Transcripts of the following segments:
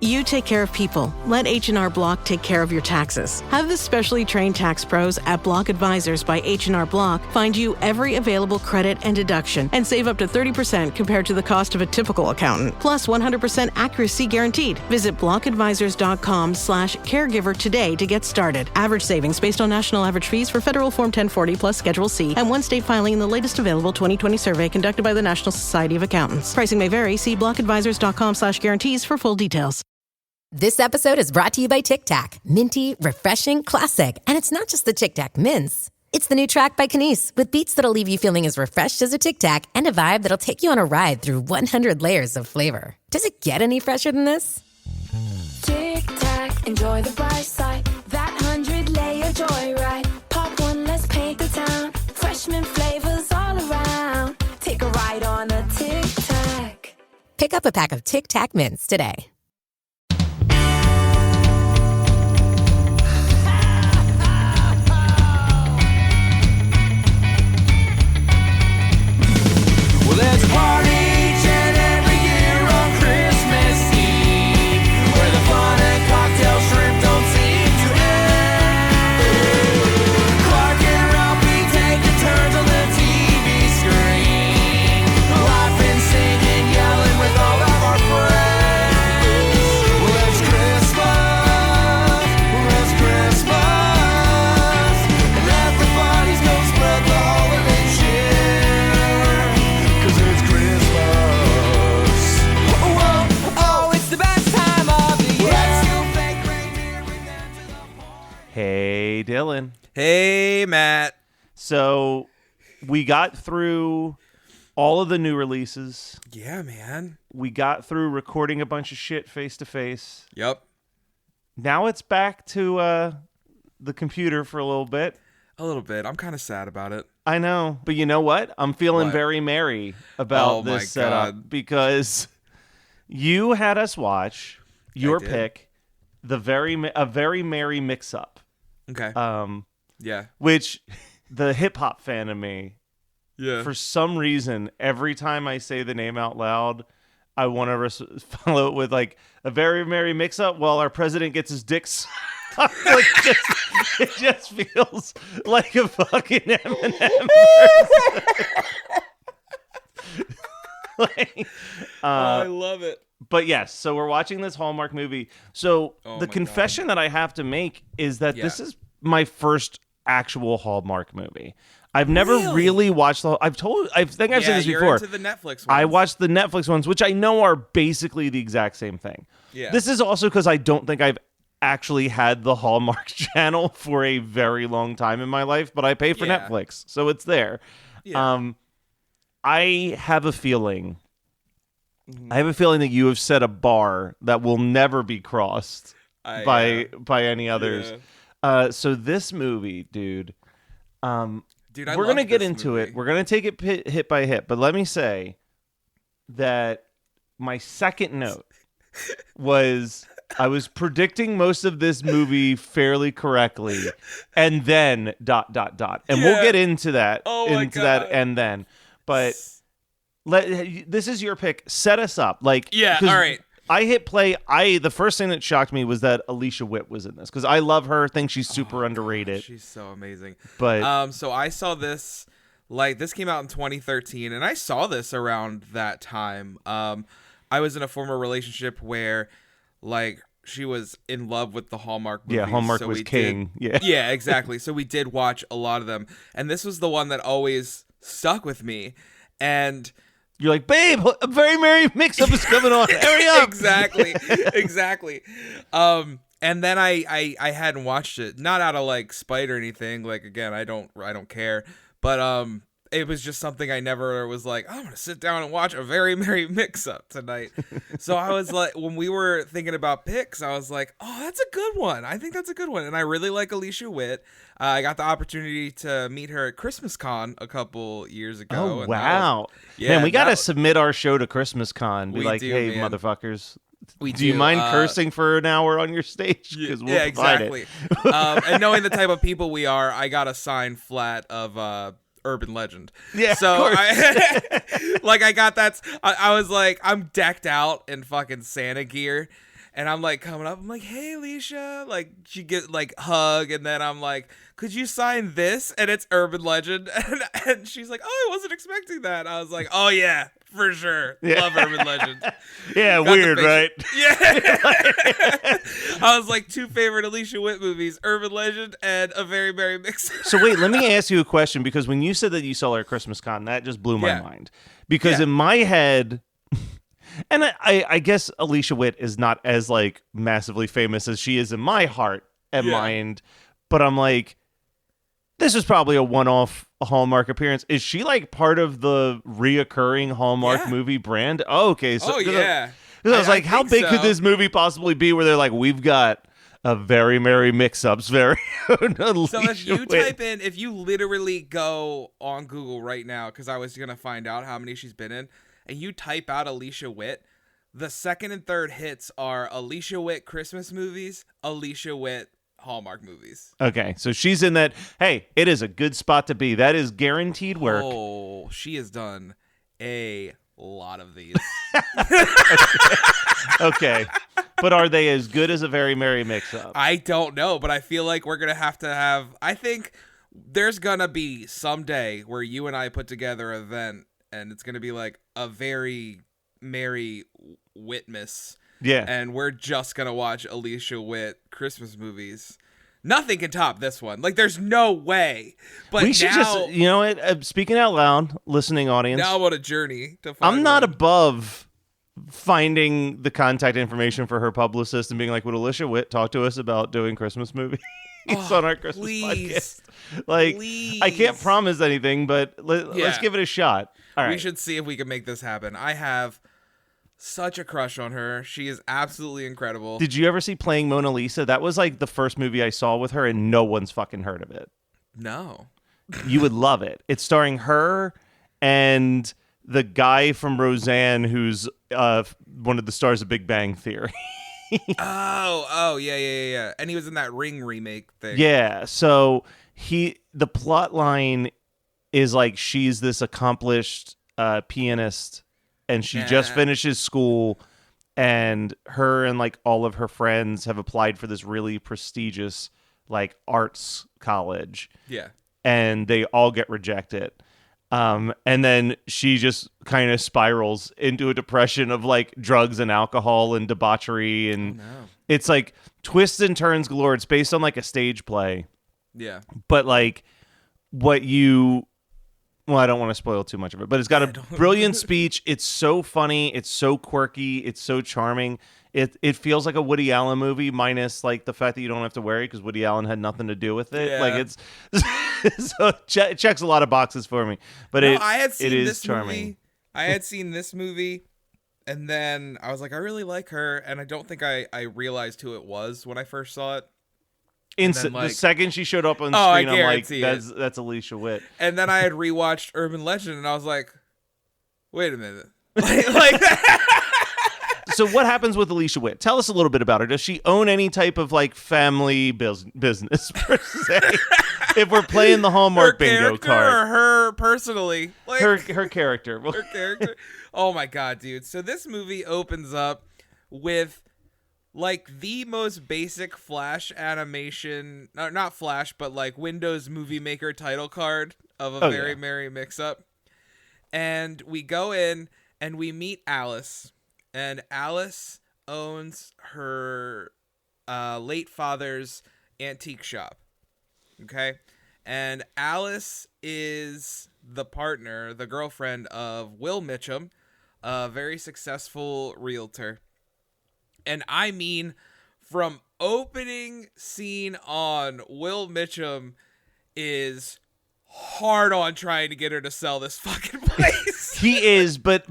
You take care of people. Let H&R Block take care of your taxes. Have the specially trained tax pros at Block Advisors by H&R Block find you every available credit and deduction and save up to 30% compared to the cost of a typical accountant. Plus 100% accuracy guaranteed. Visit blockadvisors.com/caregiver today to get started. Average savings based on national average fees for federal Form 1040 plus Schedule C and one state filing in the latest available 2020 survey conducted by the National Society of Accountants. Pricing may vary. See blockadvisors.com/guarantees for full details. This episode is brought to you by Tic Tac. Minty, refreshing, classic. And it's not just the Tic Tac mints. It's the new track by Kanice with beats that'll leave you feeling as refreshed as a Tic Tac and a vibe that'll take you on a ride through 100 layers of flavor. Does it get any fresher than this? Tic Tac, enjoy the bright side. That 100-layer joyride. Pop one, let's paint the town. Freshman flavors all around. Take a ride on a Tic Tac. Pick up a pack of Tic Tac mints today. Let's party each and every year on Christmas Eve, where the fun and cocktail shrimp don't seem to end. Clark and Ralphie taking turns on the TV screen, laughing, singing, yelling with all of our friends. Well, it's Christmas, and let the parties go spread the holiday cheer. Hey, Dylan. Hey, Matt. So we got through all of the new releases. Yeah, man. We got through recording a bunch of shit face to face. Yep. Now it's back to the computer for a little bit. A little bit. I'm kind of sad about it. I know, but you know what? I'm feeling very merry about this setup because you had us watch your pick, a very merry mix-up. Okay. Yeah. Which the hip hop fan of me, yeah, for some reason, every time I say the name out loud, I want to follow it with like a very merry mix-up while our president gets his dick sucked. Like it just feels like a fucking Eminem. Like, I love it. But yes, so we're watching this Hallmark movie. So the confession that I have to make is that this is my first actual Hallmark movie. I've never really watched I think I've said this before. You're into the Netflix ones. I watched the Netflix ones, which I know are basically the exact same thing. Yeah. This is also because I don't think I've actually had the Hallmark channel for a very long time in my life, but I pay for Netflix, so it's there. Yeah. I have a feeling that you have set a bar that will never be crossed by any others. Yeah. So this movie, dude, we're love going to get this into movie. it. We're going to take it hit by hit. But let me say that my second note was I was predicting most of this movie fairly correctly. And then ... And we'll get into that. That and then. But this is your pick. Set us up. All right. I hit play. The first thing that shocked me was that Alicia Witt was in this because I love her. Think she's super underrated. God, she's so amazing. But so I saw this. This came out in 2013, and I saw this around that time. I was in a former relationship where, she was in love with the Hallmark movies. Yeah, Hallmark was king. Yeah, exactly. So we did watch a lot of them, and this was the one that always stuck with me. And you're like, babe, a very merry mix-up is coming on. Hurry up. Exactly. And then I hadn't watched it, not out of spite or anything. Again, I don't care. But it was just something I never was I'm going to sit down and watch a very merry mix-up tonight. So I was when we were thinking about picks, I was like, oh, that's a good one. I think that's a good one. And I really like Alicia Witt. I got the opportunity to meet her at Christmas Con a couple years ago. Oh, wow. Man, we got to submit our show to Christmas Con. Be hey, man. Motherfuckers. Do you mind cursing for an hour on your stage? We'll exactly. And knowing the type of people we are, I got a signed flat of urban legend. Yeah, so I got that. I was I'm decked out in fucking Santa gear, And I'm like coming up, I'm like, hey Alicia, like she get like hug, and then I'm like, could you sign this? And it's Urban Legend, and she's like, oh, I wasn't expecting that. I was like, oh yeah, for sure, love Urban Legend. Yeah, Got weird, right? Yeah. I was like, 2 favorite Alicia Witt movies, Urban Legend and A Very Merry Mix. So wait, let me ask you a question, because when you said that you saw her at Christmas Con, that just blew my mind. Because in my head, and I guess Alicia Witt is not as like massively famous as she is in my heart and mind, but I'm like, this is probably a one-off Hallmark appearance. Is she like part of the reoccurring Hallmark movie brand? Oh, okay. So, I was like, how big could this movie possibly be where they're like, we've got a Very Merry Mix-Ups, very So if you type in, if you literally go on Google right now, because I was going to find out how many she's been in, and you type out Alicia Witt, the second and third hits are Alicia Witt Christmas movies, Alicia Witt Hallmark movies. Okay, so she's in that. Hey, it is a good spot to be. That is guaranteed work. Oh, she has done a lot of these. Okay, but are they as good as A Very Merry Mix-Up? I don't know, but I feel like we're going to have, I think there's going to be someday where you and I put together an event, and it's going to be like A Very Merry Witmas. Yeah. And we're just going to watch Alicia Witt Christmas movies. Nothing can top this one. Like, there's no way. But we should now, just, you know what, speaking out loud, listening audience. now I'm on a journey to find I'm not one. above finding the contact information for her publicist and being like, would Alicia Witt talk to us about doing Christmas movies on our Christmas podcast? Like, I can't promise anything, but let's give it a shot. All right. We should see if we can make this happen. I have such a crush on her. She is absolutely incredible. Did you ever see Playing Mona Lisa? That was like the first movie I saw with her, and no one's fucking heard of it. No. You would love it. It's starring her and the guy from Roseanne, who's one of the stars of Big Bang Theory. Yeah. And he was in that Ring remake thing. Yeah. So the plot line is like she's this accomplished pianist, and she just finishes school, and her and like all of her friends have applied for this really prestigious like arts college. Yeah. And they all get rejected. And then she just kind of spirals into a depression of like drugs and alcohol and debauchery. And it's like twists and turns galore. It's based on like a stage play. Yeah. But like well, I don't want to spoil too much of it, but it's got a brilliant speech. It's so funny. It's so quirky. It's so charming. It feels like a Woody Allen movie, minus like the fact that you don't have to worry because Woody Allen had nothing to do with it. Yeah. Like it's so it checks a lot of boxes for me. But I had seen it is this charming. movie. I had seen this movie, and then I was like, I really like her, and I don't think I realized who it was when I first saw it. Instant. Like, the second she showed up on I screen, I'm like, guarantee that's Alicia Witt. And then I had rewatched Urban Legend, and I was like, wait a minute. like So what happens with Alicia Witt? Tell us a little bit about her. Does she own any type of like family business per se? If we're playing the Hallmark bingo card, or her personally, like her character, her character. Oh my god, dude! So this movie opens up with like the most basic Flash animation, not Flash, but like Windows Movie Maker title card of a Very Merry Mix-Up, and we go in and we meet Alice. And Alice owns her late father's antique shop. Okay? And Alice is the partner, the girlfriend of Will Mitchum, a very successful realtor. And I mean, from opening scene on, Will Mitchum is hard on trying to get her to sell this fucking place. He is, but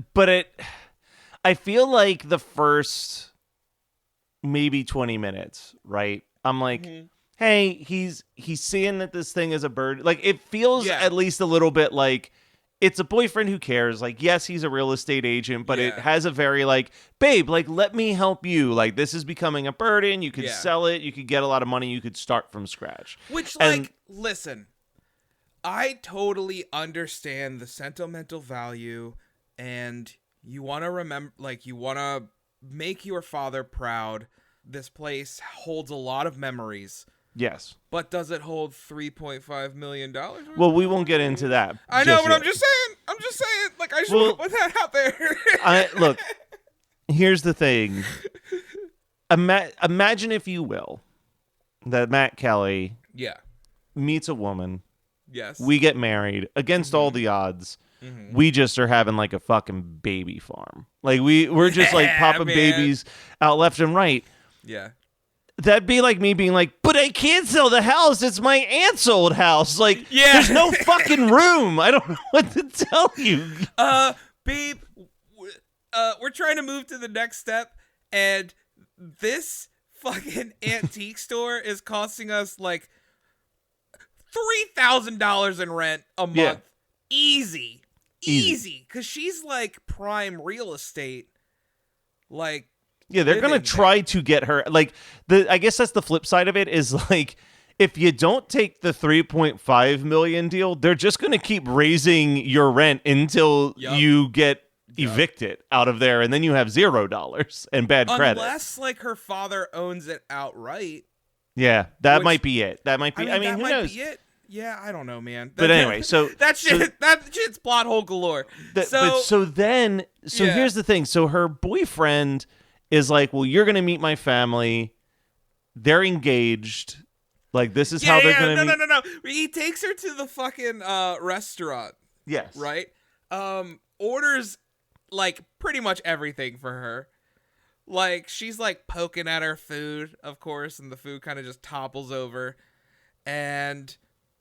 I feel like the first maybe 20 minutes, right? I'm like, hey, he's seeing that this thing is a bird. Like, it feels at least a little bit like it's a boyfriend who cares. Like, yes, he's a real estate agent, but it has a very like, babe, like, let me help you. Like, this is becoming a burden. You could sell it. You could get a lot of money. You could start from scratch. Which, like, listen, I totally understand the sentimental value, and you want to remember, like, you want to make your father proud. This place holds a lot of memories. Yes. But does it hold $3.5 million? Well, we won't get into that. I know, but yet. I'm just saying. Like, I just want to put that out there. Look, here's the thing. Imagine, if you will, that Matt Kelly meets a woman. Yes. We get married against all the odds. Mm-hmm. We just are having like a fucking baby farm. Like we're just like popping babies out left and right. Yeah. That'd be like me being like, but I can't sell the house. It's my aunt's old house. Like, there's no fucking room. I don't know what to tell you. Babe, we're trying to move to the next step, and this fucking antique store is costing us like $3,000 in rent a month. Yeah. Easy. Because she's like prime real estate. Like, yeah, they're going to try to get her. Like, I guess that's the flip side of it is like, if you don't take the 3.5 million deal, they're just going to keep raising your rent until you get evicted out of there, and then you have $0 and bad credit. Unless like her father owns it outright. Yeah, that might be it. That might be. I mean, who knows? Be it. Yeah, I don't know, man. But anyway, so that shit's plot hole galore. So here's the thing. So her boyfriend is like, well, you're gonna meet my family. They're engaged. Like, this is how they're gonna meet. No. He takes her to the fucking restaurant. Yes. Right. Orders like pretty much everything for her. Like, she's like poking at her food, of course, and the food kind of just topples over. And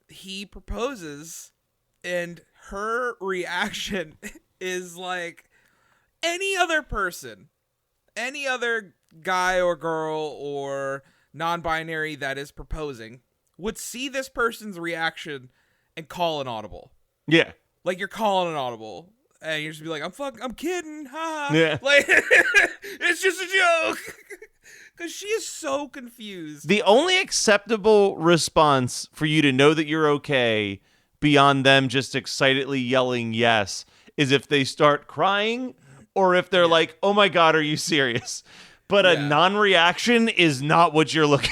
he proposes, and her reaction is like any other person, any other guy or girl or non-binary that is proposing would see this person's reaction and call an audible. Yeah. Like, you're calling an audible. And you just be like, I'm kidding, ha. Yeah. Like, it's just a joke. Because she is so confused. The only acceptable response for you to know that you're okay, beyond them just excitedly yelling yes, is if they start crying or if they're like, oh my God, are you serious? But a non-reaction is not what you're looking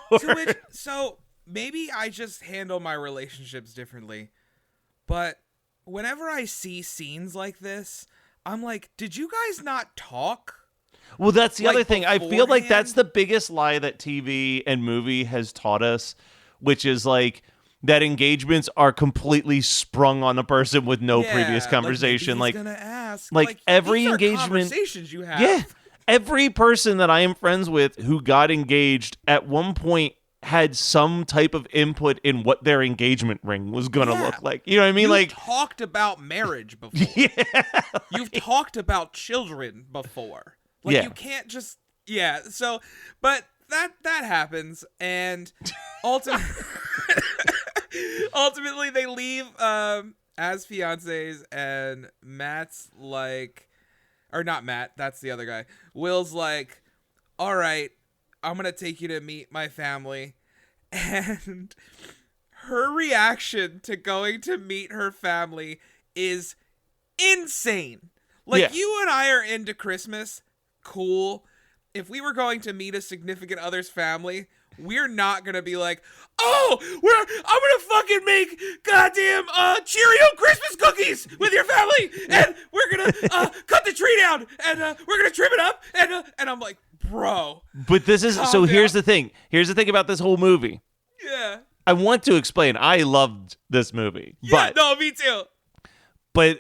for. So maybe I just handle my relationships differently. But whenever I see scenes like this, I'm like, did you guys not talk? Well, that's the like, other thing. beforehand? I feel like that's the biggest lie that TV and movie has taught us, which is like that engagements are completely sprung on a person with no previous conversation. Like, he's gonna ask. Like every these are engagement, conversations you have. Yeah, every person that I am friends with who got engaged at one point had some type of input in what their engagement ring was going to look like. You know what I mean? You've like, talked about marriage before. Yeah. You've talked about children before. Like, you can't just, so, but that happens, and ultimately they leave as fiancés, and Matt's like, or not Matt, that's the other guy. Will's like, all right, I'm going to take you to meet my family. And her reaction to going to meet her family is insane. Like, you and I are into Christmas. Cool. If we were going to meet a significant other's family, we're not going to be like, oh, I'm going to fucking make goddamn Cheerio Christmas cookies with your family. And we're going to cut the tree down. And we're going to trim it up. And I'm like, bro. But this is, so here's the thing. Here's the thing about this whole movie. Yeah. I want to explain. I loved this movie. Yeah, no, me too. But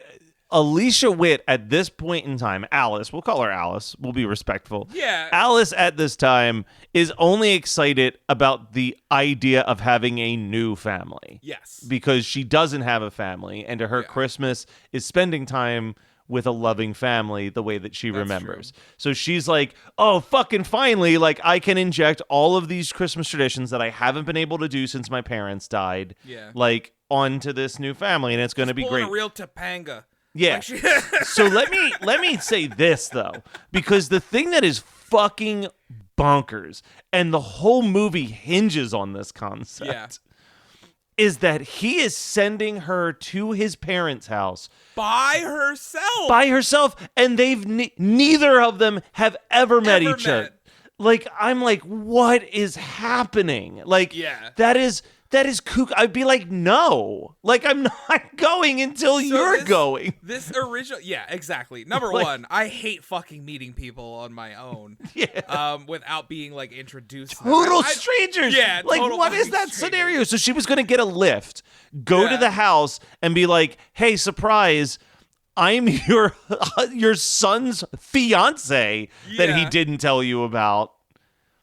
Alicia Witt at this point in time, Alice, we'll call her Alice, we'll be respectful. Yeah. Alice at this time is only excited about the idea of having a new family. Yes. Because she doesn't have a family, and to her Christmas is spending time with a loving family the way that she remembers. True. So she's like, oh, fucking finally, like, I can inject all of these Christmas traditions that I haven't been able to do since my parents died, like, onto this new family, and it's going to be great. A real Topanga. Yeah. So let me say this, though, because the thing that is fucking bonkers, and the whole movie hinges on this concept, is that he is sending her to his parents' house by herself, and they've neither of them have ever met each other. Like, I'm like, what is happening? Like, that is kook. I'd be like, no, like, I'm not going until you're going. This original, exactly. Number one, I hate fucking meeting people on my own. Without being like introduced. Total strangers. Yeah. Like, what is that scenario? So she was going to get a lift, go to the house, and be like, hey, surprise, I'm your son's fiance that he didn't tell you about.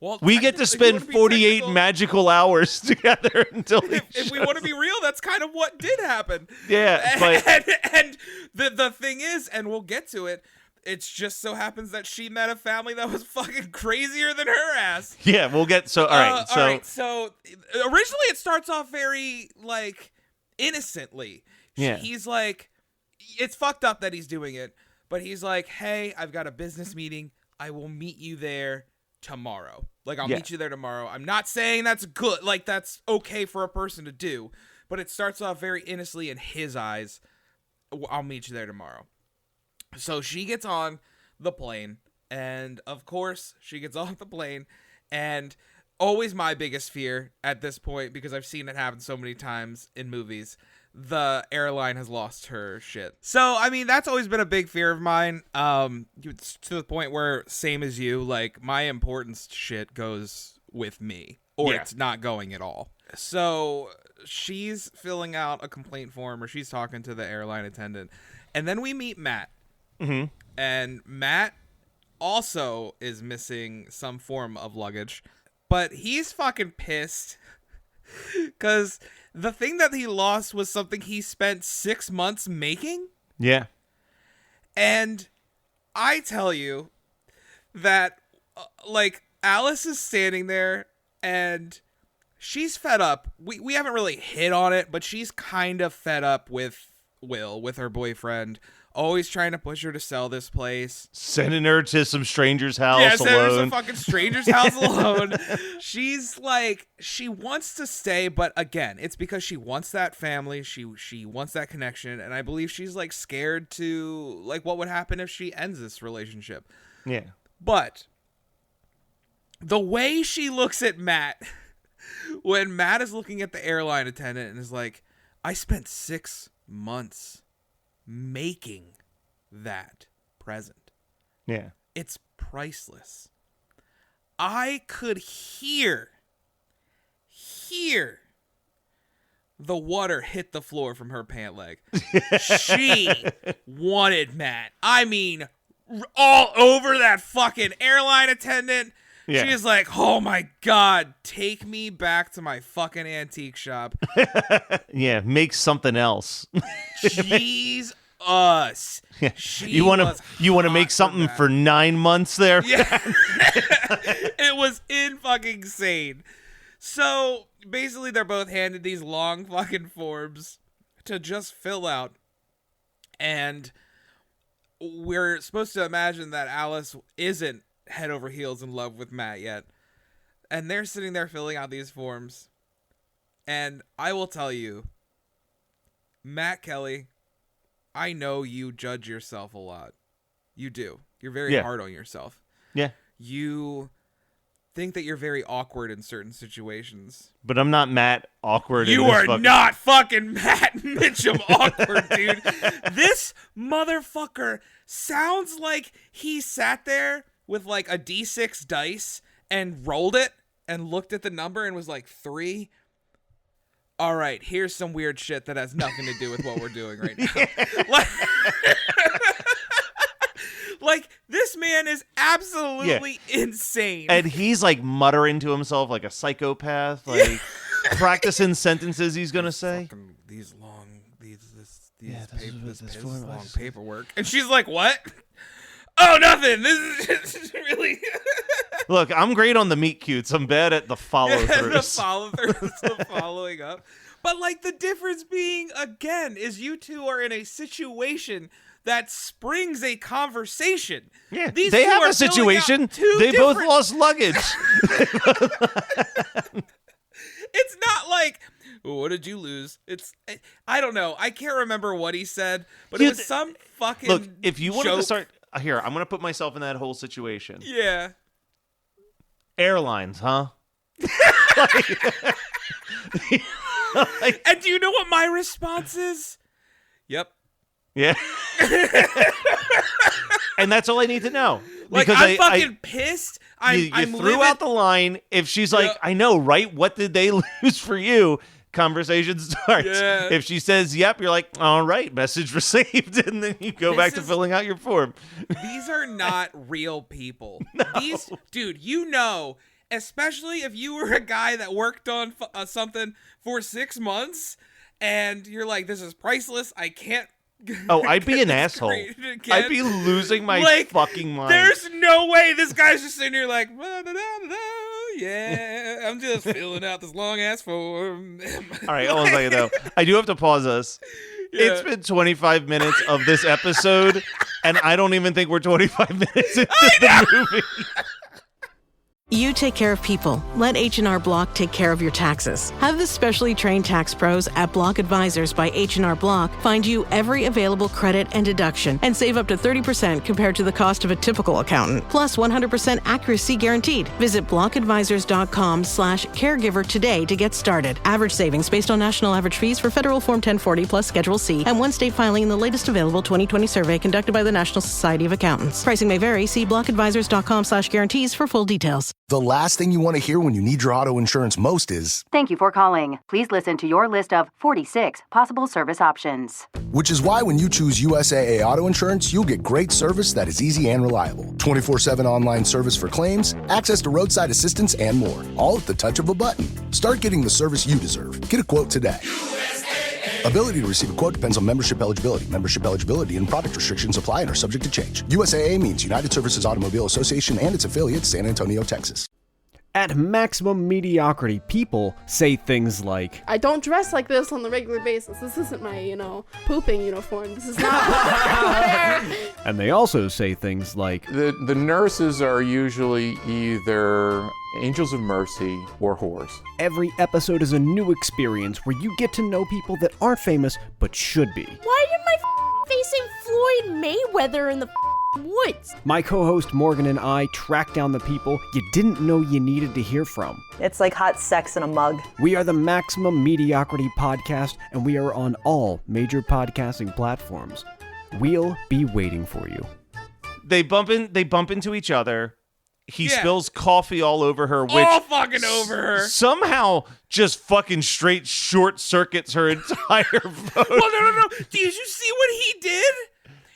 Well, we get to spend 48 magical hours together until if we want to be real, that's kind of what did happen. Yeah, but and the thing is, and we'll get to it, it's just so happens that she met a family that was fucking crazier than her ass. Yeah, we'll get all right. So originally it starts off very like innocently. Yeah. He's like, it's fucked up that he's doing it, but he's like, hey, I've got a business meeting. I will meet you there tomorrow. Like, I'll meet you there tomorrow. I'm not saying that's good. Like, that's okay for a person to do, but it starts off very innocently in his eyes. I'll meet you there tomorrow. So she gets on the plane, and of course she gets off the plane, and always my biggest fear at this point, because I've seen it happen so many times in movies, the airline has lost her shit. So, I mean, that's always been a big fear of mine, to the point where, same as you, like, my importance shit goes with me, or it's not going at all. So she's filling out a complaint form, or she's talking to the airline attendant, and then we meet Matt. Mm-hmm. And Matt also is missing some form of luggage, but he's fucking pissed because the thing that he lost was something he spent 6 months making. Yeah. And I tell you that, like, Alice is standing there and she's fed up. We haven't really hit on it, but she's kind of fed up with Will, with her boyfriend. Always trying to push her to sell this place. Sending her to some stranger's house alone. Sending her to some fucking stranger's house alone. She's like, she wants to stay, but again, it's because she wants that family. She wants that connection, and I believe she's like scared to, like, what would happen if she ends this relationship. Yeah. But the way she looks at Matt, when Matt is looking at the airline attendant and is like, I spent 6 months making that present. Yeah. It's priceless. I could hear the water hit the floor from her pant leg. She wanted Matt. I mean, all over that fucking airline attendant. Yeah. She's like, oh my God, take me back to my fucking antique shop. Yeah, make something else. Jeez us. Yeah. You want to make something for 9 months there? Yeah. It was fucking insane. So basically they're both handed these long fucking forms to just fill out. And we're supposed to imagine that Alice isn't head over heels in love with Matt yet. And they're sitting there filling out these forms. And I will tell you, Matt Kelly, I know you judge yourself a lot. You do. You're very hard on yourself. Yeah. You think that you're very awkward in certain situations. But I'm not Matt awkward. You are not fucking Matt Mitchum awkward, dude. This motherfucker sounds like he sat there with like a D6 dice and rolled it and looked at the number and was like 3. All right, here's some weird shit that has nothing to do with what we're doing right now. Like, this man is absolutely insane. And he's like muttering to himself like a psychopath, like practicing sentences he's gonna say. These long paperwork. And she's like, what? Oh, nothing. This is really... Look, I'm great on the meet cutes. I'm bad at the follow-throughs. The follow-throughs, the following up. But, like, the difference being, again, is you two are in a situation that springs a conversation. Yeah, These they two have are a situation. They both lost luggage. It's not like What did you lose? I don't know. I can't remember what he said, but it was some fucking Look, if you wanted to joke. start here, I'm going to put myself in that whole situation. Yeah. Airlines, huh? And do you know what my response is? Yep. Yeah. And that's all I need to know. Like, because I'm fucking pissed. You I'm threw living... out the line. If she's like, I know, right? What did they lose for you? Conversation starts. Yeah. If she says, yep, you're like, all right, message received. And then you go back to filling out your form. These are not real people. No. Dude, you know, especially if you were a guy that worked on something for 6 months and you're like, this is priceless. I can't. Oh, I'd be an asshole. I'd be losing my fucking mind. There's no way this guy's just sitting here like, yeah, I'm just filling out this long ass form. All right, hold on a second though. I do have to pause us. Yeah. It's been 25 minutes of this episode, and I don't even think we're 25 minutes into the movie. You take care of people. Let H&R Block take care of your taxes. Have the specially trained tax pros at Block Advisors by H&R Block find you every available credit and deduction and save up to 30% compared to the cost of a typical accountant. Plus 100% accuracy guaranteed. Visit blockadvisors.com/caregiver today to get started. Average savings based on national average fees for federal Form 1040 plus Schedule C and one state filing in the latest available 2020 survey conducted by the National Society of Accountants. Pricing may vary. See blockadvisors.com/guarantees for full details. The last thing you want to hear when you need your auto insurance most is, "Thank you for calling. Please listen to your list of 46 possible service options." Which is why when you choose USAA Auto Insurance, you'll get great service that is easy and reliable. 24/7 online service for claims, access to roadside assistance, and more. All at the touch of a button. Start getting the service you deserve. Get a quote today. Ability to receive a quote depends on membership eligibility. Membership eligibility and product restrictions apply and are subject to change. USAA means United Services Automobile Association and its affiliates, San Antonio, Texas. At Maximum Mediocrity, people say things like, I don't dress like this on the regular basis. This isn't my, pooping uniform. This is not what I wear. And they also say things like, The nurses are usually either angels of mercy or whores. Every episode is a new experience where you get to know people that aren't famous but should be. Why did my facing Floyd Mayweather in the woods? My co-host Morgan and I track down the people you didn't know you needed to hear from. It's like hot sex in a mug. We are the Maximum Mediocrity Podcast, and we are on all major podcasting platforms. We'll be waiting for you. They bump into each other. He spills coffee all over her, which all fucking over her. Somehow just fucking straight short circuits her entire phone. Well, no. Did you see what he did?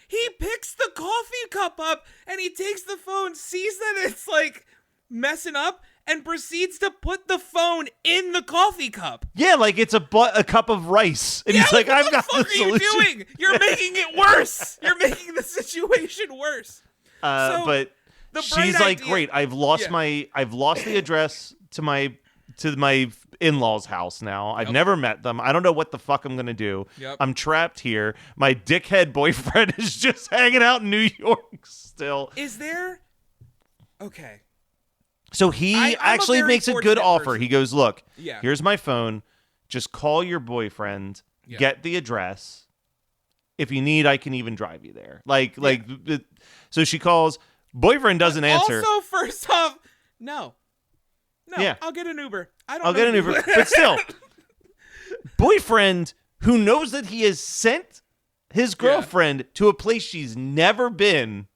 He picks the coffee cup up and he takes the phone, sees that it's like messing up, and proceeds to put the phone in the coffee cup. Yeah, like it's a cup of rice. And he's like, I've got the solution. What are you doing? You're making it worse. You're making the situation worse. But she's like, great, I've lost the address to my in-laws' house now. I've never met them. I don't know what the fuck I'm gonna do. I'm trapped here. My dickhead boyfriend is just hanging out in New York still. Is there? Okay. So he actually makes a good offer. He goes, look, here's my phone. Just call your boyfriend. Get the address. If you need, I can even drive you there. So she calls. Boyfriend doesn't answer. Also, first off, no, yeah. I'll get an Uber. I'll get an Uber. But still, boyfriend who knows that he has sent his girlfriend to a place she's never been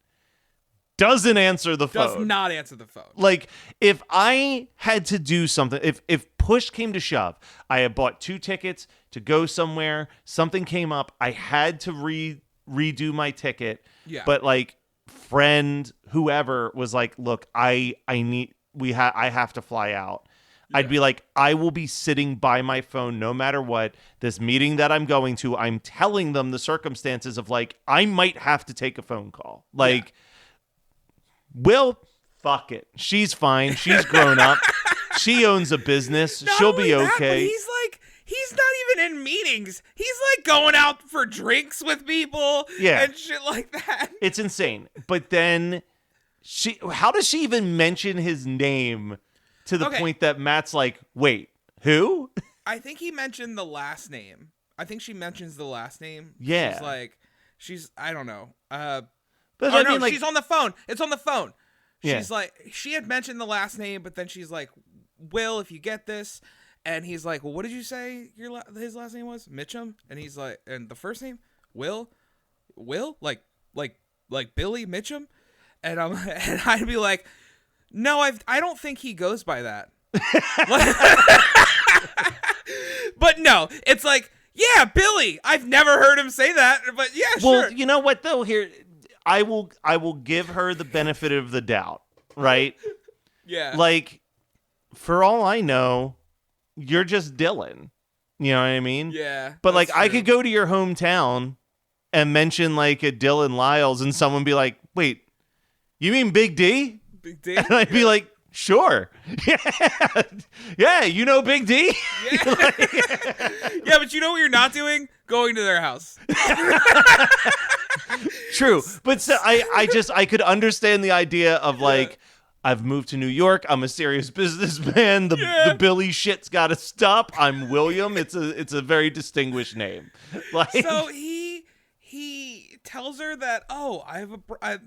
doesn't answer the phone. Does not answer the phone. Like, if I had to do something, if push came to shove, I had bought 2 tickets to go somewhere, something came up, I had to redo my ticket. Yeah. But like, friend, whoever was like, look, I have to fly out. Yeah. I'd be like, I will be sitting by my phone no matter what. This meeting that I'm going to, I'm telling them the circumstances of like, I might have to take a phone call. Like, Will, fuck it. She's fine. She's grown up. She owns a business. She'll be okay. He's not even in meetings. He's like going out for drinks with people and shit like that. It's insane. But then how does she even mention his name to the point that Matt's like, wait, who? I think he mentioned the last name. I think she mentions the last name. Yeah. I don't know. But oh, I no, mean, like, she's on the phone. It's on the phone. Yeah. She's like, she had mentioned the last name, but then she's like, Will, if you get this. And he's like, well, what did you say his last name was? Mitchum? And he's like, and the first name? Will? Like Billy Mitchum? And I'd be like, no, I don't think he goes by that. But no, it's like, yeah, Billy. I've never heard him say that, but yeah, well, sure. You know what though? Here, I will give her the benefit of the doubt, right? Yeah. Like, for all I know, you're just Dylan. You know what I mean? Yeah. But like, true. I could go to your hometown and mention like a Dylan Lyles, and someone be like, "Wait, you mean Big D?" Big D? And I'd be like, "Sure, yeah, you know Big D." Yeah. Yeah, but you know what you're not doing? Going to their house. True, but so I could understand the idea of like, I've moved to New York. I'm a serious businessman. The Billy shit's got to stop. I'm William. It's a very distinguished name. Like, so he tells her that, oh,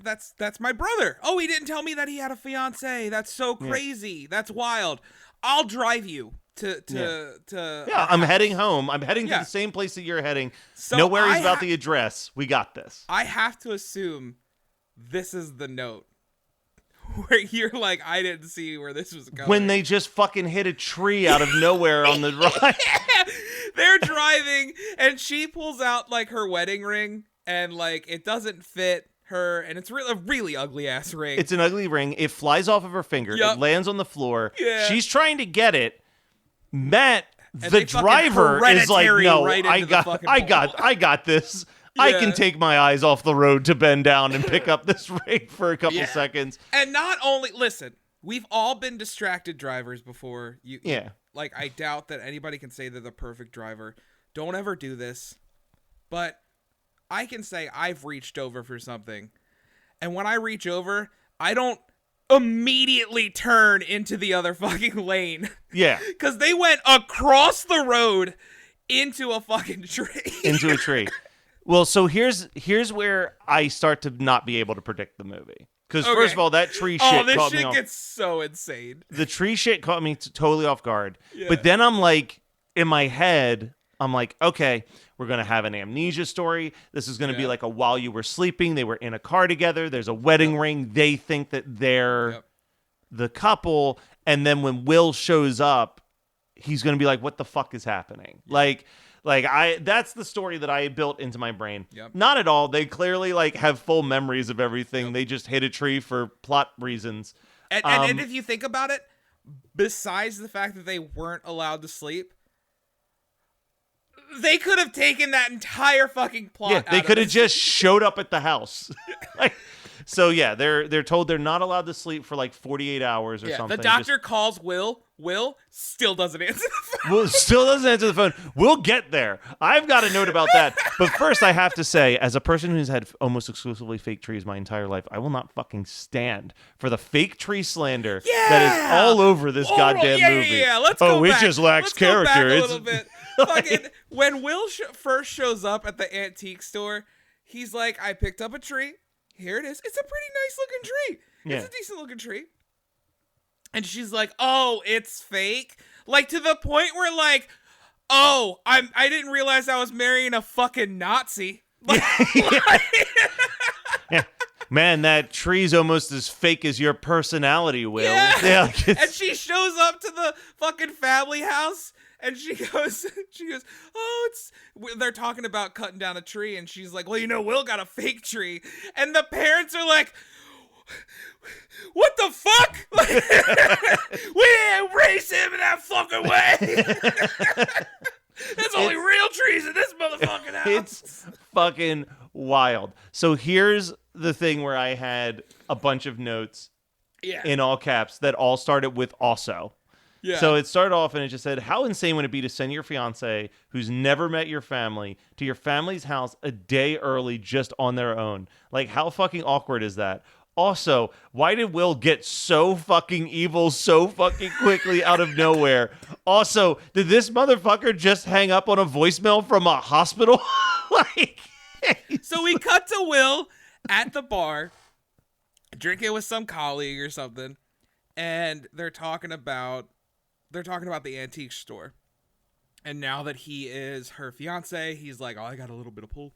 that's my brother. Oh, he didn't tell me that he had a fiance. That's so crazy. That's wild. I'll drive you to yeah, I'm heading home. I'm heading to the same place that you're heading. So no worries about the address. We got this. I have to assume this is the note where you're like, I didn't see where this was going. When they just fucking hit a tree out of nowhere on the ride. They're driving and she pulls out like her wedding ring and like it doesn't fit her and it's a really ugly ass ring. It's an ugly ring. It flies off of her finger. Yep. It lands on the floor. Yeah. She's trying to get it. Matt, And the they fucking driver, is like, hereditary no, right I into the fucking pole." got this. I can take my eyes off the road to bend down and pick up this ring for a couple seconds. And not only, listen, we've all been distracted drivers before. Like, I doubt that anybody can say they're the perfect driver. Don't ever do this. But I can say I've reached over for something. And when I reach over, I don't immediately turn into the other fucking lane. Yeah. Because they went across the road into a fucking tree. Into a tree. Well, so here's where I start to not be able to predict the movie. Because first of all, that tree shit caught me off. Oh, this shit gets so insane. The tree shit caught me totally off guard. Yeah. But then I'm like, in my head, I'm like, okay, we're going to have an amnesia story. This is going to be like a while you were sleeping. They were in a car together. There's a wedding ring. They think that they're the couple. And then when Will shows up, he's going to be like, what the fuck is happening? That's the story that I built into my brain. Yep. Not at all. They clearly like have full memories of everything. They just hit a tree for plot reasons. And if you think about it, besides the fact that they weren't allowed to sleep, they could have taken that entire fucking plot. Yeah, they could have just showed up at the house. So yeah, they're told they're not allowed to sleep for like 48 hours or something. The doctor calls Will. Will still doesn't answer the phone. Will still doesn't answer the phone. We'll get there. I've got a note about that. But first, I have to say, as a person who's had almost exclusively fake trees my entire life, I will not fucking stand for the fake tree slander that is all over this goddamn movie. Yeah. Let's go back. It just lacks Let's character. Go back a little bit. Fucking when Will first shows up at the antique store, he's like, "I picked up a tree. Here it is. It's a pretty nice looking tree. It's a decent looking tree." And she's like, "Oh, it's fake." Like to the point where like, "Oh, I didn't realize I was marrying a fucking Nazi." Like, Yeah. Man, that tree's almost as fake as your personality, Will. Yeah. And she shows up to the fucking family house and she goes, "Oh, they're talking about cutting down a tree." And she's like, "Well, you know, Will got a fake tree." And the parents are like, "What the fuck? We didn't raise him in that fucking way." There's only real trees in this motherfucking house. It's fucking wild. So here's the thing where I had a bunch of notes in all caps that all started with "also." Yeah. So it started off and it just said, how insane would it be to send your fiance who's never met your family to your family's house a day early just on their own? Like, how fucking awkward is that? Also, why did Will get so fucking evil so fucking quickly out of nowhere? Also, did this motherfucker just hang up on a voicemail from a hospital? Like, so we cut to Will at the bar, drinking with some colleague or something, and they're talking about the antique store. And now that he is her fiance, he's like, oh, I got a little bit of pull.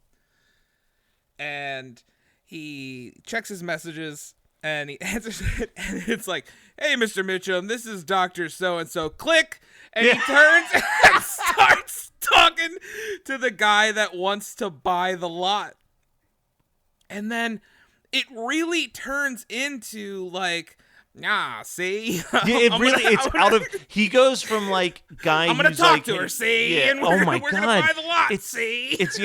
And he checks his messages and he answers it, and it's like, hey, Mr. Mitchum, this is Dr. So-and-so. Click. And he turns and starts talking to the guy that wants to buy the lot. And then it really turns into like, see? He goes from like guy I'm gonna who's talk like, to her, see? Yeah, And we're my gonna God. buy the lot, it's, see? It's,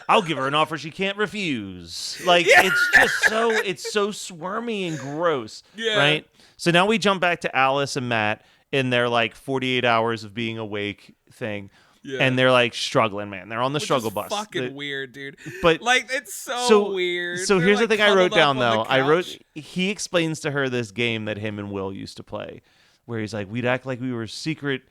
I'll give her an offer she can't refuse. Like, it's so squirmy and gross, right? So now we jump back to Alice and Matt in their like 48 hours of being awake thing. Yeah. And they're like struggling, man. They're on the struggle bus. Fucking weird, dude. But like, it's so weird. So They're here's like the thing I wrote down cuddled though. up on the couch. He explains to her this game that him and Will used to play, where he's like, we'd act like we were secret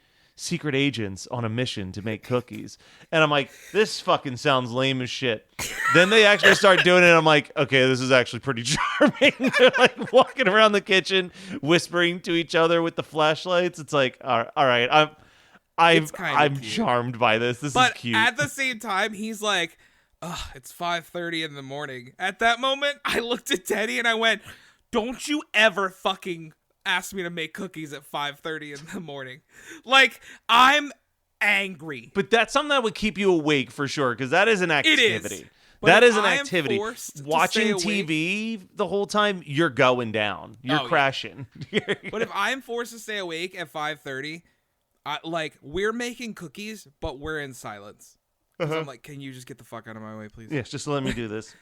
agents on a mission to make cookies. And I'm like, this fucking sounds lame as shit. Then they actually start doing it. And I'm like, okay, this is actually pretty charming. They're like walking around the kitchen, whispering to each other with the flashlights. It's like, all right, I'm charmed by this. This is cute. But at the same time, he's like, ugh, it's 5:30 in the morning. At that moment, I looked at Teddy and I went, don't you ever fucking ask me to make cookies at 5:30 in the morning. Like, I'm angry. But that's something that would keep you awake for sure, because that is an activity. It is. That is an activity. Watching TV the whole time, you're going down. You're crashing. But if I'm forced to stay awake at 5:30, like, we're making cookies, but we're in silence. So I'm like, can you just get the fuck out of my way, please? Yes, just let me do this.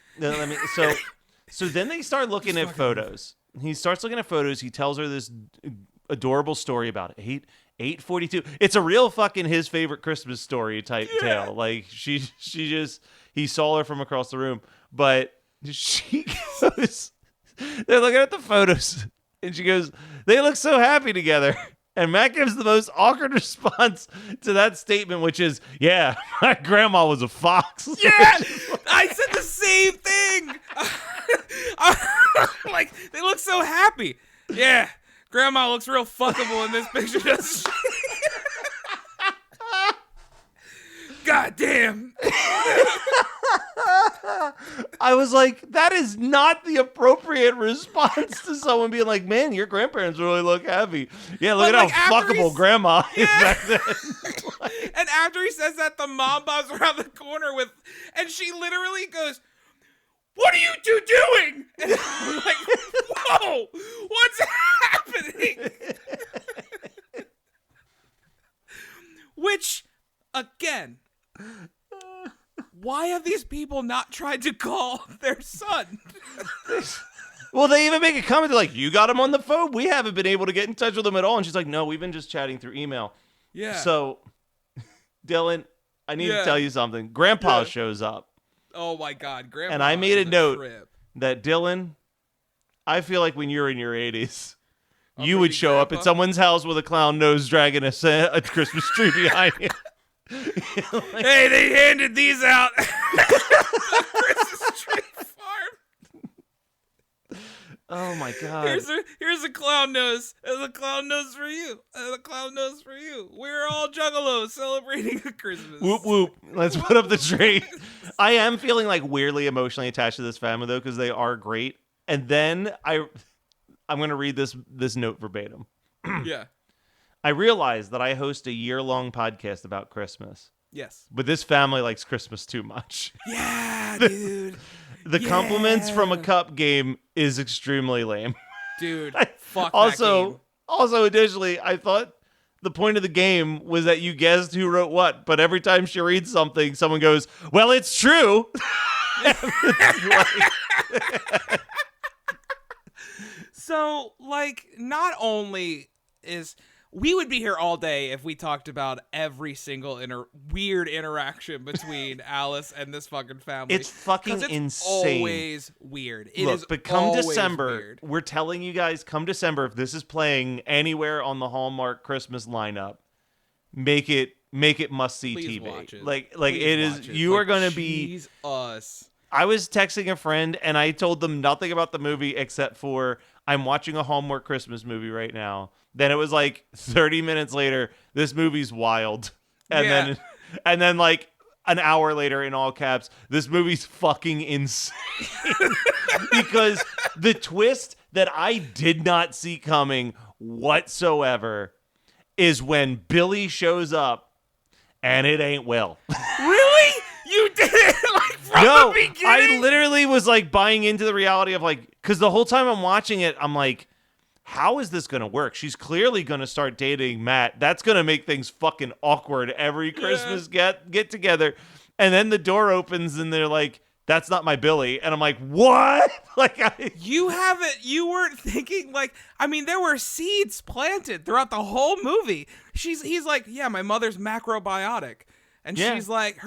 So then they start looking at photos. He starts looking at photos. He tells her this adorable story about 842. It's a real fucking his favorite Christmas story type tale. Like, he saw her from across the room, but she goes, they're looking at the photos, and she goes, they look so happy together. And Matt gives the most awkward response to that statement, which is, yeah, my grandma was a fox. Yeah, I said the same thing. Like, they look so happy. Yeah, grandma looks real fuckable in this picture, doesn't she? God damn. I was like, that is not the appropriate response to someone being like, man, your grandparents really look happy. Yeah, look at how fuckable grandma is back then. And after he says that, the mom bobs around the corner and she literally goes, what are you two doing? And I'm like, whoa, what's happening? Which, again, why have these people not tried to call their son? Well, they even make a comment. They're like, you got him on the phone? We haven't been able to get in touch with him at all. And she's like, no, we've been just chatting through email. Yeah. So, Dylan, I need to tell you something. Grandpa shows up. Oh, my God. Grandpa. And I made a note that, Dylan, I feel like when you're in your 80s, you would show up at someone's house with a clown nose dragging a Christmas tree behind you. Like, hey, they handed these out at the Christmas tree farm. Oh my God! Here's a clown nose. There's a clown nose for you. And a clown nose for you. We're all juggalos celebrating a Christmas. Whoop whoop! Let's put up the tree. I am feeling like weirdly emotionally attached to this family though, because they are great. And then I'm gonna read this note verbatim. Yeah. I realize that I host a year-long podcast about Christmas. Yes. But this family likes Christmas too much. Yeah, dude. The compliments from a cup game is extremely lame. Dude, fuck that game. Also, additionally, I thought the point of the game was that you guessed who wrote what, but every time she reads something, someone goes, well, it's true. So, like, not only is... we would be here all day if we talked about every single weird interaction between Alice and this fucking family. It's fucking insane. Always weird. But come December, we're telling you guys, come December, if this is playing anywhere on the Hallmark Christmas lineup, make it must see Please TV. watch it. Like Please it is. watch it. You are going to be. Jesus. I was texting a friend and I told them nothing about the movie except for I'm watching a Hallmark Christmas movie right now. Then it was like 30 minutes later, this movie's wild. And then like an hour later in all caps, this movie's fucking insane. Because the twist that I did not see coming whatsoever is when Billy shows up and it ain't Will. Really? You did it like from No, the beginning? I literally was like buying into the reality of like, because the whole time I'm watching it, I'm like, how is this going to work? She's clearly going to start dating Matt. That's going to make things fucking awkward every Christmas get together. And then the door opens and they're like, that's not my Billy. And I'm like, what? Like, you weren't thinking like, I mean, there were seeds planted throughout the whole movie. He's like, yeah, my mother's macrobiotic. And she's like,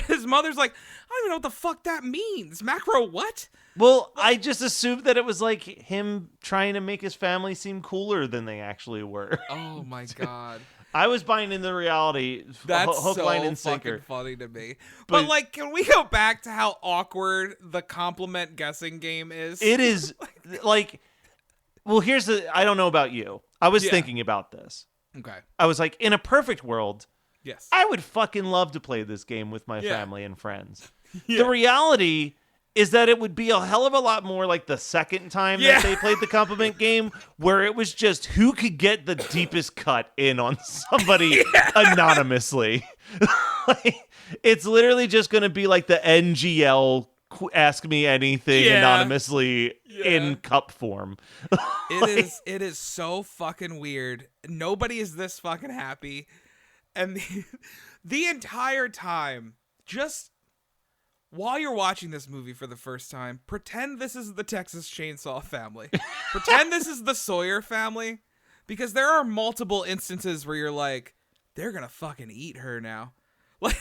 his mother's like, I don't even know what the fuck that means. Macro what? Well, I just assumed that it was like him trying to make his family seem cooler than they actually were. Oh my God. I was buying into the reality. That's hook, so line, and sinker. fucking funny to me. But like, can we go back to how awkward the compliment guessing game is? It is like, well, I don't know about you. I was thinking about this. Okay. I was like, in a perfect world, yes, I would fucking love to play this game with my family and friends. The reality is that it would be a hell of a lot more like the second time that they played the compliment game, where it was just who could get the deepest cut in on somebody anonymously. Like, it's literally just going to be like the NGL ask me anything anonymously in cup form. It is so fucking weird. Nobody is this fucking happy. And the entire time, just while you're watching this movie for the first time, pretend this is the Texas Chainsaw family. Pretend this is the Sawyer family. Because there are multiple instances where you're like, they're going to fucking eat her now. Like,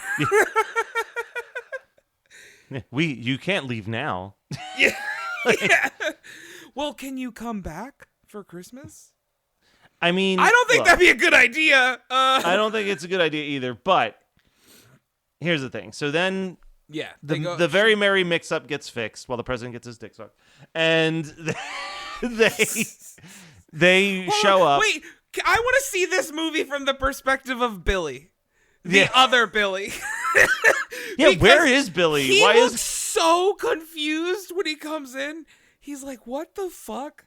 you can't leave now. Yeah. Well, can you come back for Christmas? I mean, I don't think that'd be a good idea. I don't think it's a good idea either. But here's the thing. So then, the very merry mix-up gets fixed while the president gets his dick sucked, and they show up. Wait, I want to see this movie from the perspective of Billy, the other Billy. Where is Billy? He looks so confused when he comes in. He's like, "What the fuck?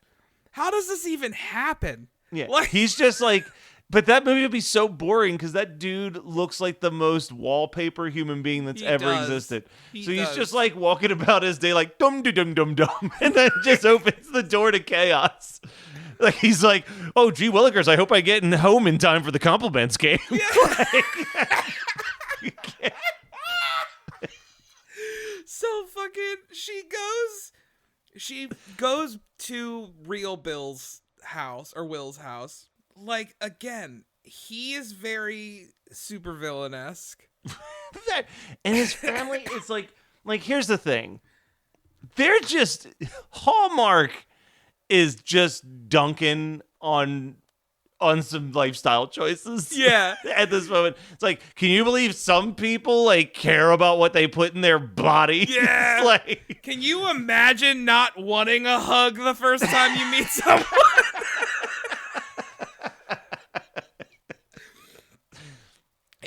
How does this even happen?" Yeah, he's just like, but that movie would be so boring because that dude looks like the most wallpaper human being that's ever existed. He's just like walking about his day like dum dum dum dum, and then just opens the door to chaos. Like he's like, "Oh gee willikers, I hope I get home in time for the compliments game." So fucking, she goes to real Bill's house or Will's house. Like, again, he is very supervillain-esque. And his family, it's like here's the thing. They're just, Hallmark is just dunking on some lifestyle choices. Yeah. At this moment. It's like, can you believe some people like care about what they put in their body? Yeah. Like, can you imagine not wanting a hug the first time you meet someone?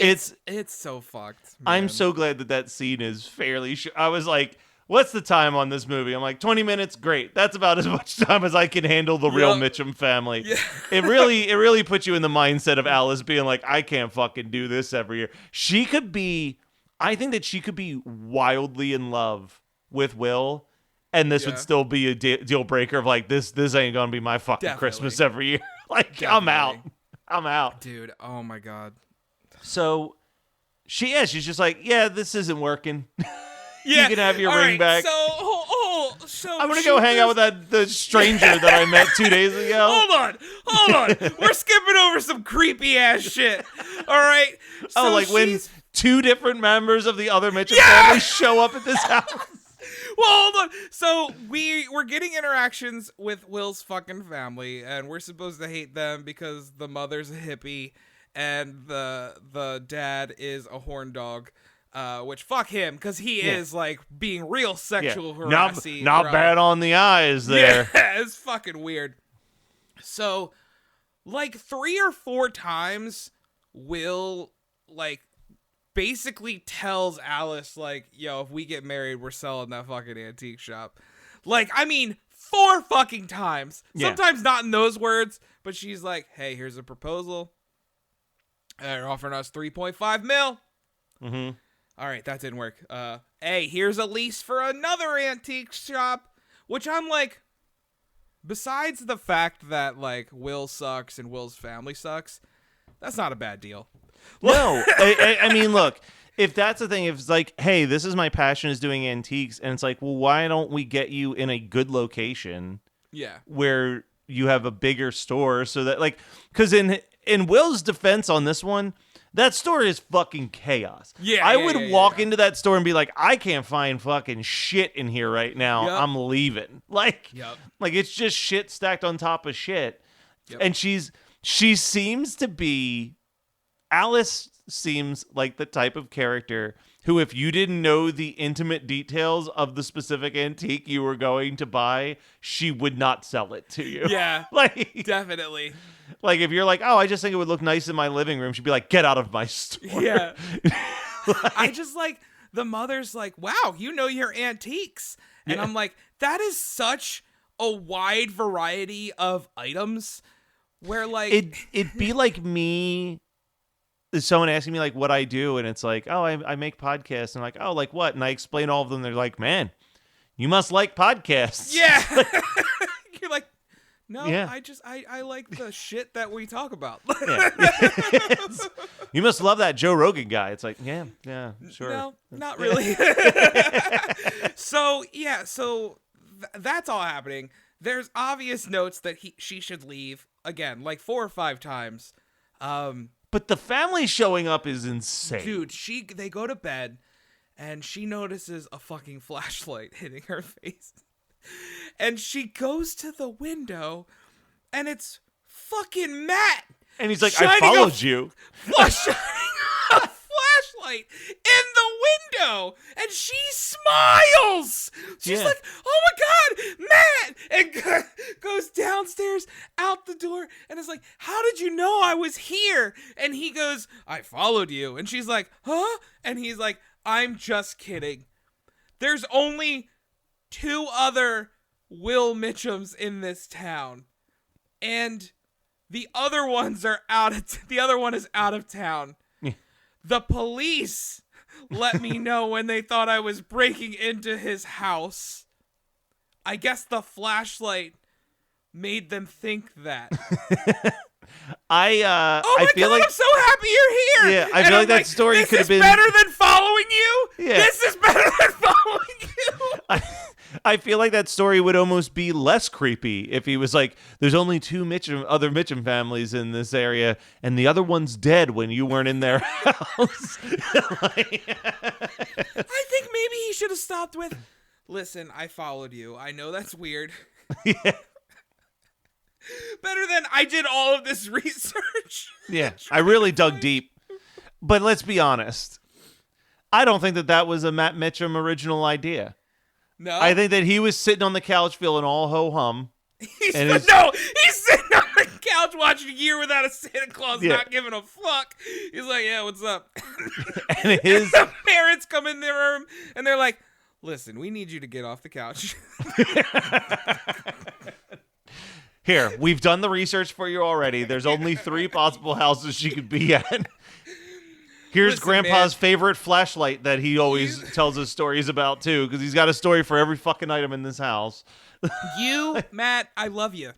It's so fucked, man. I'm so glad that scene is fairly I was like, what's the time on this movie? I'm like, 20 minutes, great. That's about as much time as I can handle the real Mitchum family. Yeah. It really puts you in the mindset of Alice being like, I can't fucking do this every year. I think that she could be wildly in love with Will, and this would still be a deal breaker of like, this ain't gonna be my fucking Christmas every year. Like, I'm out. Dude, oh my God. So she's just like, yeah, this isn't working. Yeah. You can have your All ring right, back. So So I'm gonna go hang out with the stranger that I met 2 days ago. Hold on. We're skipping over some creepy ass shit. All right. So when 2 different members of the other Mitchum family show up at this house. Well, hold on. So we're getting interactions with Will's fucking family, and we're supposed to hate them because the mother's a hippie and the dad is a horn dog. Which fuck him, because he is like being real sexual harassing. Not bad on the eyes there. Yeah, it's fucking weird. So, like 3 or 4 times, Will like basically tells Alice like, "Yo, if we get married, we're selling that fucking antique shop." Like, I mean, 4 fucking times. Sometimes not in those words, but she's like, "Hey, here's a proposal. They're offering us 3.5 mil." Mm-hmm. All right, that didn't work. Hey, here's a lease for another antique shop, which I'm like, besides the fact that like Will sucks and Will's family sucks, that's not a bad deal. No, I mean, look, if that's the thing, if it's like, hey, this is my passion is doing antiques, and it's like, well, why don't we get you in a good location? Yeah. Where you have a bigger store so that like, because in Will's defense on this one, that store is fucking chaos. Yeah, I would walk into that store and be like, I can't find fucking shit in here right now. Yep. I'm leaving. Like it's just shit stacked on top of shit. Yep. And she seems to be, Alice seems like the type of character who, if you didn't know the intimate details of the specific antique you were going to buy, she would not sell it to you. Yeah, like definitely. Like, if you're like, oh, I just think it would look nice in my living room, she'd be like, get out of my store. Yeah. I just like, the mother's like, wow, you know your antiques. And I'm like, that is such a wide variety of items where like... It'd be like me, someone asking me like what I do, and it's like, oh, I make podcasts. And I'm like, oh, like what? And I explain all of them. They're like, man, you must like podcasts. Yeah. You're like, no, Yeah. I like the shit that we talk about. You must love that Joe Rogan guy. It's like, yeah, sure. No, not really. So that's all happening. There's obvious notes that she should leave again, like 4 or 5 times. But the family showing up is insane. Dude, they go to bed and she notices a fucking flashlight hitting her face. And she goes to the window, and it's fucking Matt. And he's like, I followed you. Shining a flashlight in the window, and she smiles. She's like, oh my God, Matt. And goes downstairs, out the door, and is like, how did you know I was here? And he goes, I followed you. And she's like, huh? And he's like, I'm just kidding. There's only 2 other Will Mitchums in this town, and the other ones are the other one is out of town. The police let me know when they thought I was breaking into his house. I guess the flashlight made them think that. I feel like I'm so happy you're here. Yeah, I feel like that story could have been better than following you. Yeah. This is better than following you. I feel like that story would almost be less creepy if he was like, there's only 2 other Mitchum families in this area, and the other one's dead when you weren't in their house. I think maybe he should have stopped with, listen, I followed you. I know that's weird. Yeah. Better than I did all of this research. Yeah, I really dug deep. But let's be honest. I don't think that was a Matt Mitchum original idea. No. I think that he was sitting on the couch feeling all ho-hum. He's sitting on the couch watching A Year Without a Santa Claus, not giving a fuck. He's like, yeah, what's up? And his the parents come in their room, and they're like, listen, we need you to get off the couch. Here, we've done the research for you already. There's only 3 possible houses she could be at. Here's Grandpa's favorite flashlight that he always tells us stories about, too, because he's got a story for every fucking item in this house. You, Matt, I love you,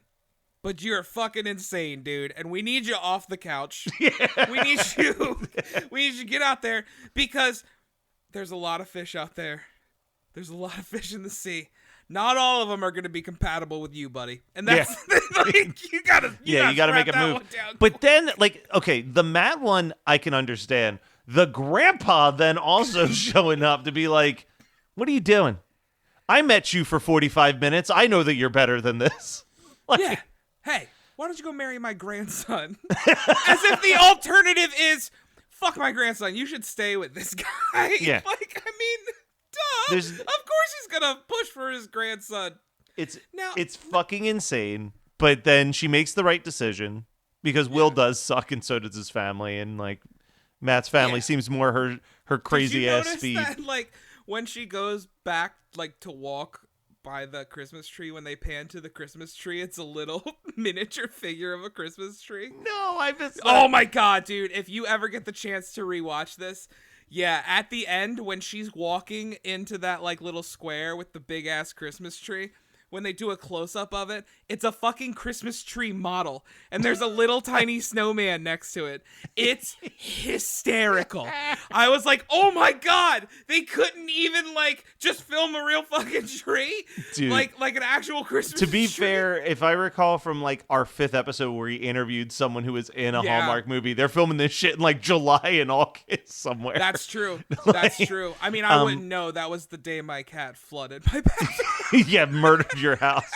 but you're fucking insane, dude, and we need you off the couch. Yeah. We need you to get out there, because there's a lot of fish out there. There's a lot of fish in the sea. not all of them are going to be compatible with you, buddy. And that's like, you gotta make a move. But then, like, okay, the Matt one I can understand. The grandpa then also showing up to be like, "What are you doing? I met you for 45 minutes. I know that you're better than this." Like, yeah. Hey, why don't you go marry my grandson? As if the alternative is, fuck my grandson. You should stay with this guy. Yeah. Like, I mean, duh. Of course he's going to push for his grandson. It's fucking insane. But then she makes the right decision because Will does suck and so does his family. And, like, Matt's family seems more her crazy ass speed. That, like, when she goes back, like, to walk by the Christmas tree, when they pan to the Christmas tree, it's a little miniature figure of a Christmas tree. No, I missed that. Oh my god, dude. If you ever get the chance to rewatch this, yeah, at the end when she's walking into that like little square with the big ass Christmas tree, when they do a close-up of it, it's a fucking Christmas tree model, and there's a little tiny snowman next to it. It's hysterical. I was like, oh my god, they couldn't even, like, just film a real fucking tree? Dude, like an actual Christmas tree? To be fair, if I recall from, like, our 5th episode where we interviewed someone who was in a Hallmark movie, they're filming this shit in, like, July in August somewhere. That's true. That's true. I mean, I wouldn't know. That was the day my cat flooded my bathroom. Yeah, murdered your house.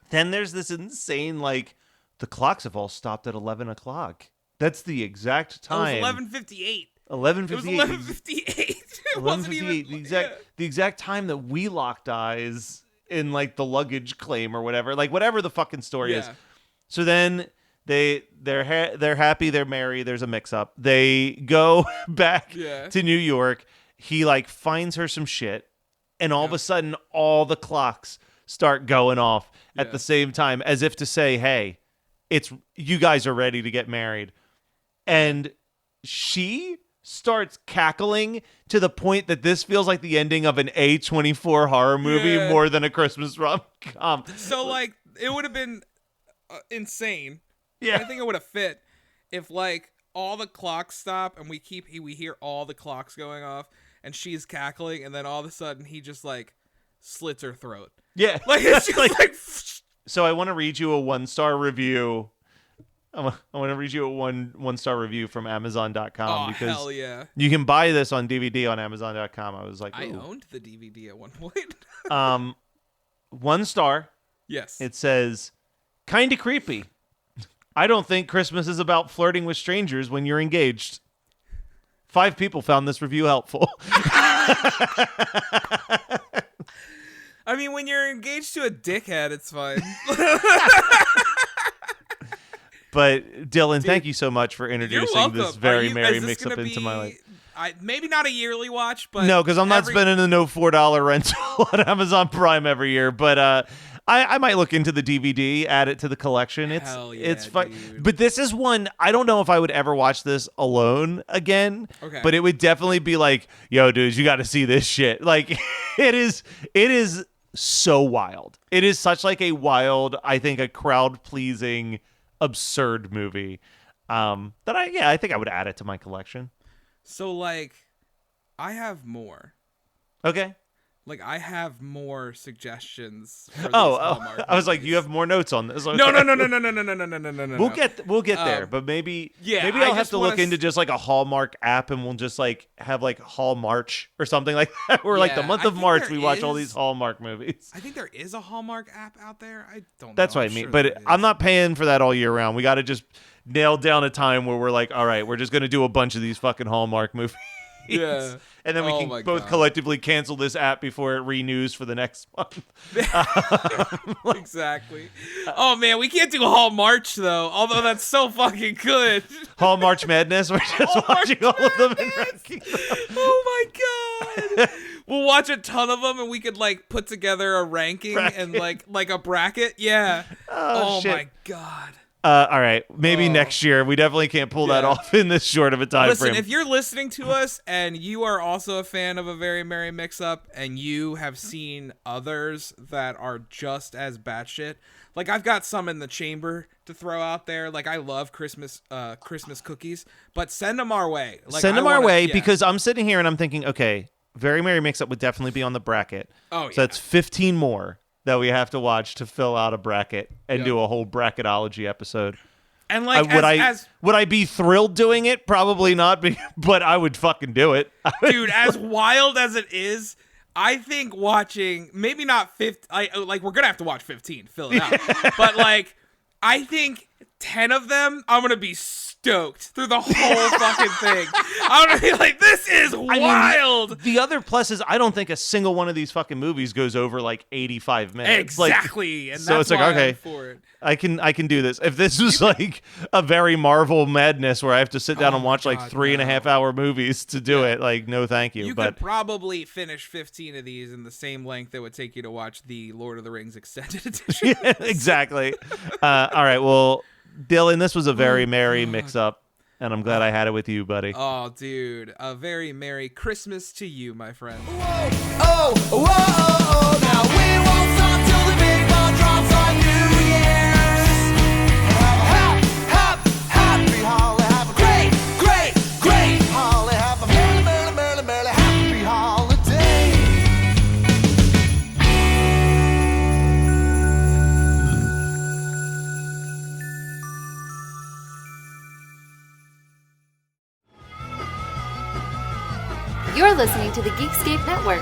Then there's this insane, like, the clocks have all stopped at 11 o'clock. That's the exact time. It was 11:58. 11:58. It was 11:58. 11:58. The exact time that Wheelock dies in, like, the luggage claim or whatever. Like, whatever the fucking story is. So then they're happy, they're married, there's a mix-up. They go back to New York. He, like, finds her some shit. And all of a sudden, all the clocks start going off at the same time, as if to say, "Hey, you guys are ready to get married." And she starts cackling to the point that this feels like the ending of an A24 horror movie more than a Christmas rom-com. So, like, it would have been insane. Yeah, I think it would have fit if, like, all the clocks stop and we hear all the clocks going off. And she's cackling, and then all of a sudden, he just, like, slits her throat. Yeah. Like, it's just like... So I want to read you a 1-star review. I want to read you a one-star review from Amazon.com. Because hell yeah. You can buy this on DVD on Amazon.com. I was like, I owned the DVD at one point. 1 star. Yes. It says, "Kinda creepy. I don't think Christmas is about flirting with strangers when you're engaged. 5 people found this review helpful." I mean, when you're engaged to a dickhead, it's fine. But Dylan, thank you so much for introducing this very merry mix-up into my life. Maybe not a yearly watch, but no, because I'm not spending the no $4 rental on Amazon Prime every year. But I might look into the DVD, add it to the collection. It's fun. But this is one, I don't know if I would ever watch this alone again. Okay. But it would definitely be like, yo, dudes, you got to see this shit. Like, it is so wild. It is such like a wild, I think, a crowd-pleasing, absurd movie that I think I would add it to my collection. So, like, I have more. Okay. Like, I have more suggestions for I was like, you have more notes on this. Okay. No. We'll get there, but maybe I'll have to look into just like a Hallmark app, and we'll just like have like Hallmarch or something like that. Where like the month of March we watch all these Hallmark movies. I think there is a Hallmark app out there. I don't know. That's what I mean. But I'm not paying for that all year round. We got to just nail down a time where we're like, all right, we're just going to do a bunch of these fucking Hallmark movies. Yeah. And then we can both collectively cancel this app before it renews for the next month. Exactly. Oh, man, we can't do Hallmarch, though, although that's so fucking good. Hallmarch Madness? We're just watching all of them and ranking them. Oh, my God. We'll watch a ton of them, and we could, like, put together a ranking and, like a bracket. Yeah. Oh shit. My God. All right, maybe next year. We definitely can't pull that off in this short of a time frame. Listen, if you're listening to us and you are also a fan of A Very Merry Mix-Up and you have seen others that are just as batshit, like I've got some in the chamber to throw out there. Like I love Christmas cookies, but send them our way. Like, send them our way because I'm sitting here and I'm thinking, okay, Very Merry Mix-Up would definitely be on the bracket. Oh, So that's 15 more that we have to watch to fill out a bracket and do a whole bracketology episode. And like, would I be thrilled doing it? Probably not, but I would fucking do it. Dude, as wild as it is, I think watching, maybe not 15, like we're gonna have to watch 15, fill it out. But like, I think 10 of them, I'm gonna be stoked through the whole fucking thing. I'm gonna be like, this is wild. The other plus is I don't think a single one of these fucking movies goes over like 85 minutes. Exactly. Like, and so that's it's like, why okay, I'm for it. I can do this. If this was like a very Marvel madness where I have to sit down and watch like 3.5 hour movies to do it, like, no thank you. You but could probably finish 15 of these in the same length it would take you to watch the Lord of the Rings extended edition. Yeah, exactly. All right, well, Dylan, this was a very merry mix-up, and I'm glad I had it with you, buddy. Oh, dude. A very Merry Christmas to you, my friend. Oh, whoa, now we won't stop till the big ball drops on New Year's. Have a happy holiday, have a great holiday, have a merry happy holiday. You're listening to the Geekscape Network.